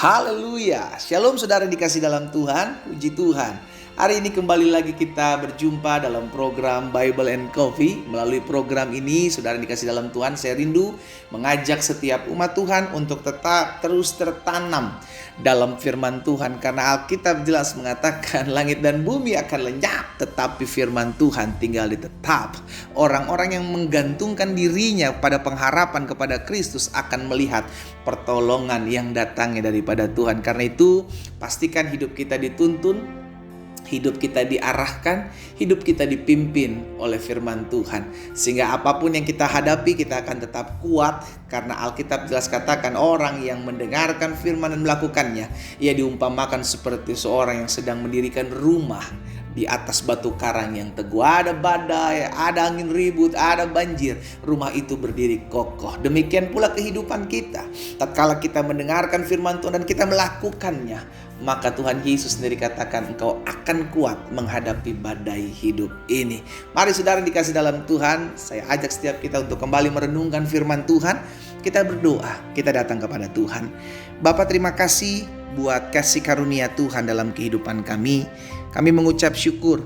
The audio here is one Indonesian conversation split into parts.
Haleluya. Shalom saudara dikasih dalam Tuhan. Puji Tuhan. Hari ini kembali lagi kita berjumpa dalam program Bible and Coffee. Melalui program ini saudara dikasih dalam Tuhan, saya rindu mengajak setiap umat Tuhan untuk tetap terus tertanam dalam firman Tuhan. Karena Alkitab jelas mengatakan langit dan bumi akan lenyap, tetapi firman Tuhan tinggal tetap. Orang-orang yang menggantungkan dirinya pada pengharapan kepada Kristus akan melihat pertolongan yang datangnya daripada Tuhan. Karena itu pastikan hidup kita dituntun, hidup kita diarahkan, hidup kita dipimpin oleh firman Tuhan. Sehingga apapun yang kita hadapi, kita akan tetap kuat. Karena Alkitab jelas katakan orang yang mendengarkan firman dan melakukannya, ia diumpamakan seperti seorang yang sedang mendirikan rumah di atas batu karang yang teguh. Ada badai, ada angin ribut, ada banjir, rumah itu berdiri kokoh. Demikian pula kehidupan kita. Tatkala kita mendengarkan firman Tuhan dan kita melakukannya, maka Tuhan Yesus sendiri katakan engkau akan kuat menghadapi badai hidup ini. Mari saudara dikasih dalam Tuhan, saya ajak setiap kita untuk kembali merenungkan firman Tuhan. Kita berdoa, kita datang kepada Tuhan. Bapa, terima kasih buat kasih karunia Tuhan dalam kehidupan kami. Kami mengucap syukur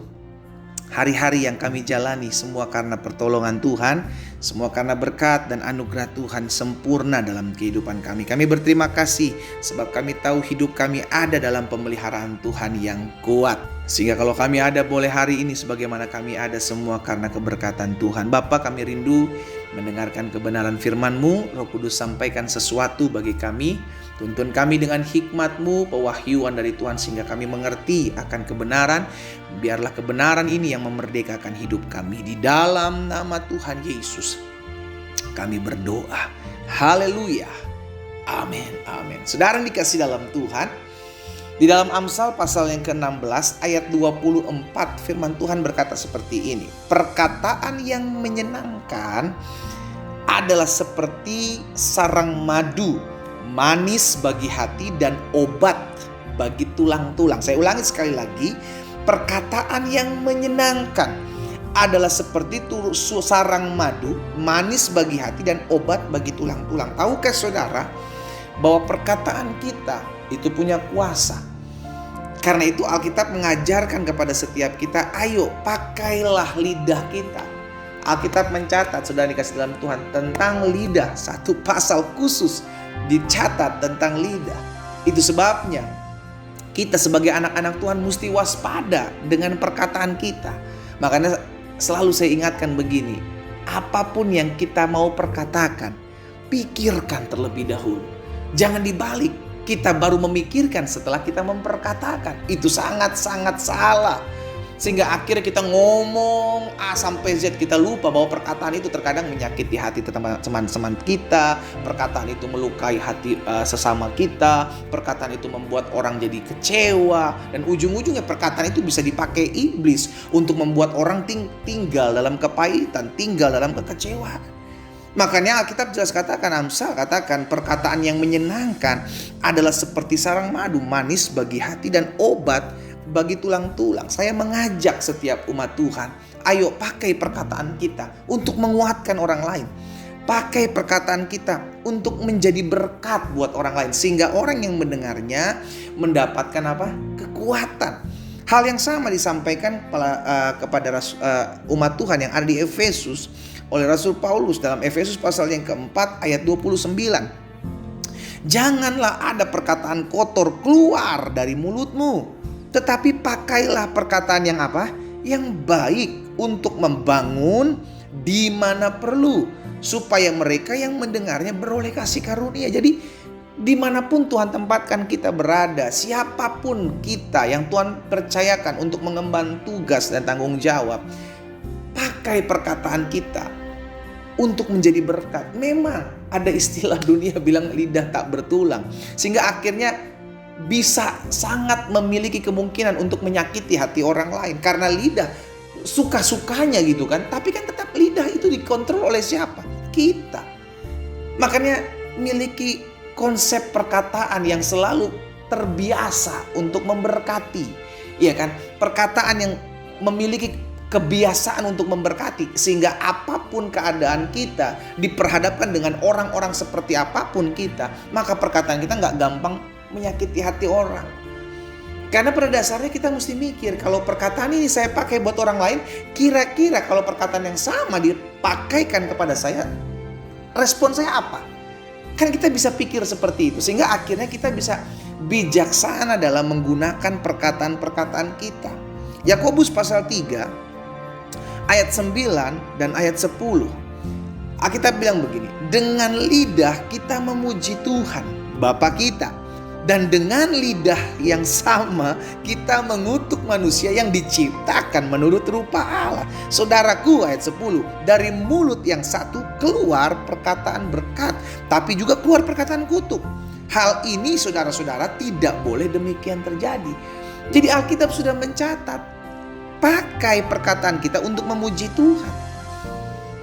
hari-hari yang kami jalani semua karena pertolongan Tuhan, semua karena berkat dan anugerah Tuhan sempurna dalam kehidupan kami. Kami berterima kasih sebab kami tahu hidup kami ada dalam pemeliharaan Tuhan yang kuat. Sehingga kalau kami ada boleh hari ini sebagaimana kami ada semua karena keberkatan Tuhan. Bapa, kami rindu mendengarkan kebenaran firman-Mu. Roh Kudus sampaikan sesuatu bagi kami. Tuntun kami dengan hikmat-Mu, pewahyuan dari Tuhan sehingga kami mengerti akan kebenaran. Biarlah kebenaran ini yang memerdekakan hidup kami. Di dalam nama Tuhan Yesus kami berdoa. Haleluya. Amin. Amin. Saudara yang dikasih dalam Tuhan, di dalam Amsal pasal yang ke-16 ayat 24 firman Tuhan berkata seperti ini. Perkataan yang menyenangkan adalah seperti sarang madu, manis bagi hati dan obat bagi tulang-tulang. Saya ulangi sekali lagi. Perkataan yang menyenangkan adalah seperti sarang madu, manis bagi hati dan obat bagi tulang-tulang. Tahukah saudara bahwa perkataan kita itu punya kuasa? Karena itu Alkitab mengajarkan kepada setiap kita, ayo pakailah lidah kita. Alkitab mencatat, saudara dikasih dalam Tuhan, tentang lidah. Satu pasal khusus dicatat tentang lidah. Itu sebabnya kita sebagai anak-anak Tuhan mesti waspada dengan perkataan kita. Makanya selalu saya ingatkan begini, apapun yang kita mau perkatakan, pikirkan terlebih dahulu. Jangan dibalik, kita baru memikirkan setelah kita memperkatakan. Itu sangat-sangat salah. Sehingga akhirnya kita ngomong A sampai Z, kita lupa bahwa perkataan itu terkadang menyakiti hati teman-teman kita. Perkataan itu melukai hati sesama kita. Perkataan itu membuat orang jadi kecewa. Dan ujung-ujungnya perkataan itu bisa dipakai iblis untuk membuat orang tinggal dalam kepahitan, tinggal dalam kekecewaan. Makanya Alkitab jelas katakan, Amsal katakan perkataan yang menyenangkan adalah seperti sarang madu, manis bagi hati dan obat bagi tulang-tulang. Saya mengajak setiap umat Tuhan, ayo pakai perkataan kita untuk menguatkan orang lain. Pakai perkataan kita untuk menjadi berkat buat orang lain. Sehingga orang yang mendengarnya mendapatkan apa? Kekuatan. Hal yang sama disampaikan kepada umat Tuhan yang ada di Efesus oleh Rasul Paulus dalam Efesus pasal yang keempat ayat 29. Janganlah ada perkataan kotor keluar dari mulutmu, tetapi pakailah perkataan yang apa? Yang baik untuk membangun di mana perlu, supaya mereka yang mendengarnya beroleh kasih karunia. Jadi dimanapun Tuhan tempatkan kita berada, siapapun kita yang Tuhan percayakan untuk mengemban tugas dan tanggung jawab, pakai perkataan kita untuk menjadi berkat. Memang ada istilah dunia bilang lidah tak bertulang, sehingga akhirnya bisa sangat memiliki kemungkinan untuk menyakiti hati orang lain. Karena lidah suka-sukanya gitu kan. Tapi kan tetap lidah itu dikontrol oleh siapa? Kita. Makanya miliki konsep perkataan yang selalu terbiasa untuk memberkati. Iya kan? Perkataan yang memiliki kebiasaan untuk memberkati, sehingga apapun keadaan kita, diperhadapkan dengan orang-orang seperti apapun kita, maka perkataan kita nggak gampang menyakiti hati orang. Karena pada dasarnya kita mesti mikir, kalau perkataan ini saya pakai buat orang lain, kira-kira kalau perkataan yang sama dipakaikan kepada saya, respon saya apa? Kan kita bisa pikir seperti itu, sehingga akhirnya kita bisa bijaksana dalam menggunakan perkataan-perkataan kita. Yakobus pasal 3 ayat 9 dan ayat 10. Alkitab bilang begini, dengan lidah kita memuji Tuhan Bapa kita, dan dengan lidah yang sama kita mengutuk manusia yang diciptakan menurut rupa Allah. Saudaraku, ayat 10, dari mulut yang satu keluar perkataan berkat, tapi juga keluar perkataan kutuk. Hal ini saudara-saudara tidak boleh demikian terjadi. Jadi Alkitab sudah mencatat, pakai perkataan kita untuk memuji Tuhan.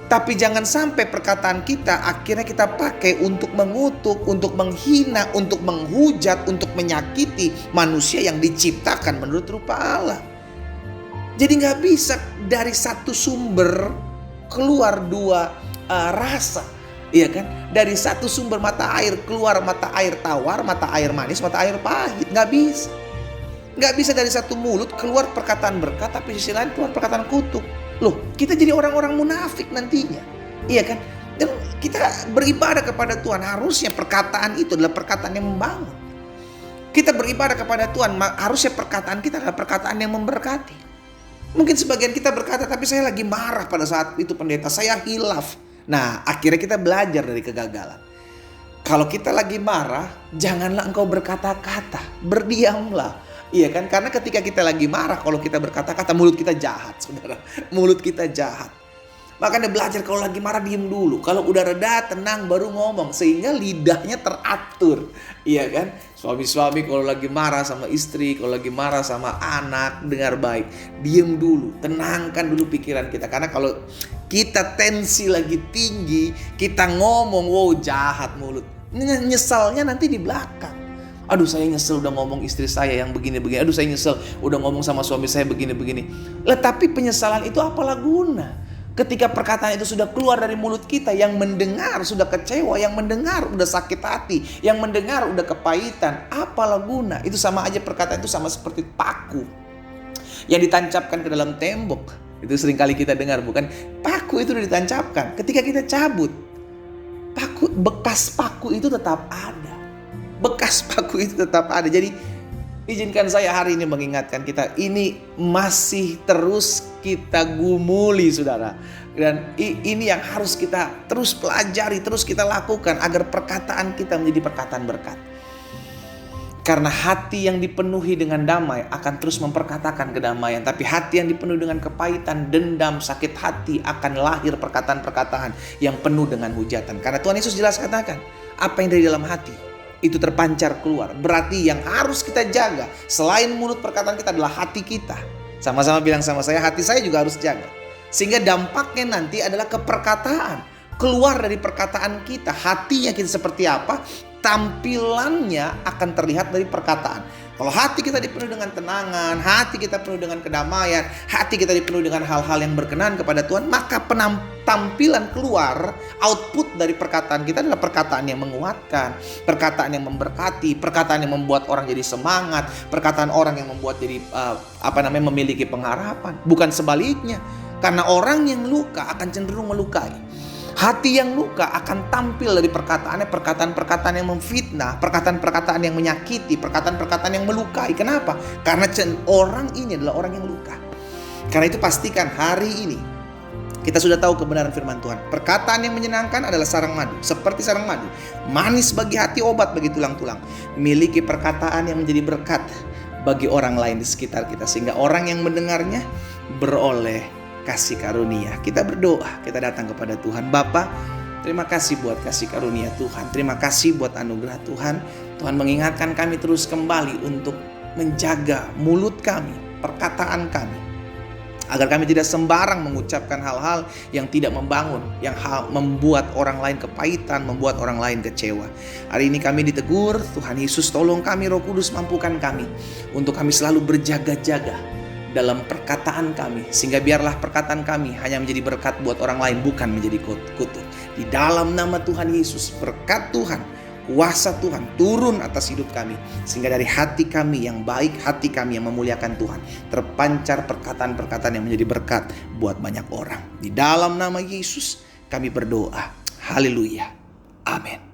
Tapi jangan sampai perkataan kita akhirnya kita pakai untuk mengutuk, untuk menghina, untuk menghujat, untuk menyakiti manusia yang diciptakan menurut rupa Allah. Jadi gak bisa dari satu sumber keluar dua rasa. Iya kan? Dari satu sumber mata air keluar mata air tawar, mata air manis, mata air pahit. Gak bisa. Gak bisa dari satu mulut keluar perkataan berkat, tapi di sisi lain keluar perkataan kutuk. Loh, kita jadi orang-orang munafik nantinya. Iya kan? Dan kita beribadah kepada Tuhan, harusnya perkataan itu adalah perkataan yang membangun. Kita beribadah kepada Tuhan, harusnya perkataan kita adalah perkataan yang memberkati. Mungkin sebagian kita berkata, tapi saya lagi marah pada saat itu pendeta, saya hilaf. Nah, akhirnya kita belajar dari kegagalan. Kalau kita lagi marah, janganlah engkau berkata-kata, berdiamlah. Iya kan? Karena ketika kita lagi marah, kalau kita berkata-kata, mulut kita jahat, saudara. Mulut kita jahat. Makanya belajar kalau lagi marah diem dulu. Kalau udah reda, tenang, baru ngomong. Sehingga lidahnya teratur. Iya kan? Suami-suami kalau lagi marah sama istri, kalau lagi marah sama anak, dengar baik. Diem dulu, tenangkan dulu pikiran kita. Karena kalau kita tensi lagi tinggi, kita ngomong, wow jahat mulut. Nyesalnya nanti di belakang. Aduh saya nyesel udah ngomong istri saya yang begini-begini. Aduh saya nyesel udah ngomong sama suami saya begini-begini. Lah tapi penyesalan itu apalah guna? Ketika perkataan itu sudah keluar dari mulut kita, yang mendengar sudah kecewa, yang mendengar udah sakit hati, yang mendengar udah kepahitan, apalah guna? Itu sama aja, perkataan itu sama seperti paku yang ditancapkan ke dalam tembok. Itu sering kali kita dengar, bukan? Paku itu udah ditancapkan. Ketika kita cabut, bekas paku itu tetap ada. Bekas paku itu tetap ada. Jadi izinkan saya hari ini mengingatkan kita, ini masih terus kita gumuli saudara. Dan ini yang harus kita terus pelajari, terus kita lakukan agar perkataan kita menjadi perkataan berkat. Karena hati yang dipenuhi dengan damai akan terus memperkatakan kedamaian. Tapi hati yang dipenuhi dengan kepahitan, dendam, sakit hati, akan lahir perkataan-perkataan yang penuh dengan hujatan. Karena Tuhan Yesus jelas katakan, apa yang dari dalam hati itu terpancar keluar. Berarti yang harus kita jaga selain mulut perkataan kita adalah hati kita. Sama-sama bilang sama saya, hati saya juga harus jaga. Sehingga dampaknya nanti adalah keperkataan. Keluar dari perkataan kita, hatinya kita seperti apa, tampilannya akan terlihat dari perkataan. Kalau hati kita dipenuhi dengan tenangan, hati kita penuh dengan kedamaian, hati kita dipenuhi dengan hal-hal yang berkenan kepada Tuhan, maka tampilan keluar, output dari perkataan kita adalah perkataan yang menguatkan, perkataan yang memberkati, perkataan yang membuat orang jadi semangat, perkataan orang yang membuat jadi memiliki pengharapan. Bukan sebaliknya, karena orang yang luka akan cenderung melukai. Hati yang luka akan tampil dari perkataannya, perkataan-perkataan yang memfitnah, perkataan-perkataan yang menyakiti, perkataan-perkataan yang melukai. Kenapa? Karena orang ini adalah orang yang luka. Karena itu pastikan hari ini kita sudah tahu kebenaran firman Tuhan. Perkataan yang menyenangkan adalah sarang madu, seperti sarang madu. Manis bagi hati, obat bagi tulang-tulang. Miliki perkataan yang menjadi berkat bagi orang lain di sekitar kita, sehingga orang yang mendengarnya beroleh kasih karunia. Kita berdoa, kita datang kepada Tuhan. Bapa, terima kasih buat kasih karunia Tuhan. Terima kasih buat anugerah Tuhan. Tuhan mengingatkan kami terus kembali untuk menjaga mulut kami, perkataan kami, agar kami tidak sembarang mengucapkan hal-hal yang tidak membangun, yang membuat orang lain kepahitan, membuat orang lain kecewa. Hari ini kami ditegur, Tuhan Yesus tolong kami, Roh Kudus mampukan kami untuk kami selalu berjaga-jaga dalam perkataan kami, sehingga biarlah perkataan kami hanya menjadi berkat buat orang lain, bukan menjadi kutuk. Di dalam nama Tuhan Yesus, berkat Tuhan kuasa Tuhan turun atas hidup kami. Sehingga dari hati kami yang baik, hati kami yang memuliakan Tuhan, terpancar perkataan-perkataan yang menjadi berkat buat banyak orang. Di dalam nama Yesus kami berdoa. Haleluya. Amin.